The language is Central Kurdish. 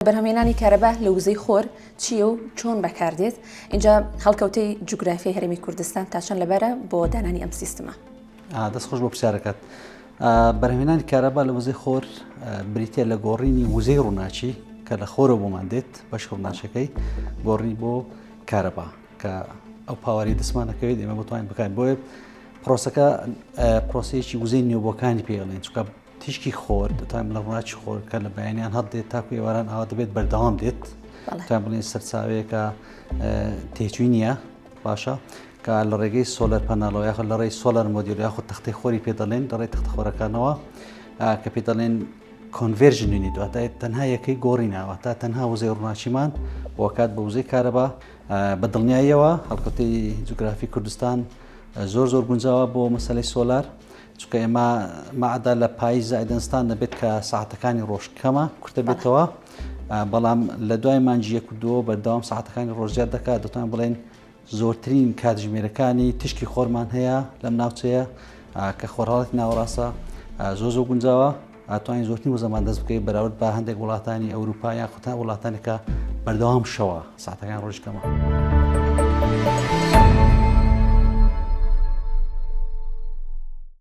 بەرهەمهێنانی کارەبا لە وزەی خۆر چییە و چۆن بەکاردێت؟ اینجا هەڵکەوتەی جوگرافیای هەرێمی کوردستان تا چەند لەبەرە بۆ دانانی ئەم سیستمە. دەستخۆش بۆ پرسیارەکەت. بەرهەمهێنانی کارەبا لە وزەی خۆر بریتە لە گۆڕینی وزەی ڕووناچی کە لە خۆرە بۆمان دێت بەش ڕووناچەکەی گۆڕی بۆ کارەبا کە ئەو پاوەری دەستمانەکەوێت ئێمە بتوانین بکەین. بۆیە پرۆسەکە پرۆسەیەکی وزەی نێوبۆکانی پێڵێن چونکە تیشکی خۆر دەتوانین لە ڕووناچی خۆر کە لە بەیانیان هەڵدێت تاکو ئێواران ئاوا دەبێت بەردەوام دێت دەتوانین بڵێن سەرچاوەیەکە تێچووی نییە باشە کە لە ڕێگەی سۆلەر پەناڵەوە یاخود لە ڕێی سۆلەر مۆدیۆل یاخود تەختەی خۆری پێ دەڵێن لە ڕێی تەختە خۆرەکانەوە کە پێ دەڵێن کۆنڤێرژنی دواتای تەنها یەکەی گۆڕینەوە تا تەنها وزەی ڕووناچیمان بۆ کات بە وزەی کارەبا بە دڵنیاییەوە هەڵکەوتەی جوگرافی کوردستان زۆر گونجاوە بۆ مەسەلەی سۆلار چونکە ئێمە مەعەدا لە پاییز زائیدەنستان دەبێت کە ساعتەکانی ڕۆژ کەمە کورتە بێتەوە بەڵام لە دوای مانجی 1 و 2 بەردەوام ساعتەکانی ڕۆژ زیاد دەکات دەتوانین بڵێن زۆرترین کاتژمێرەکانی تشکی خۆرمان هەیە لەم ناوچەیە کە خۆرهاڵەتی ناوەڕاستە زۆر گونجاوە ئاتوانین زۆرترین وزەمان دەست بکەین بەراورد بە هەندێک وڵاتانی ئەوروپا یان خۆتان وڵاتانێکە بەردەوام شەوە ساعتەکان ڕۆژ کەمە.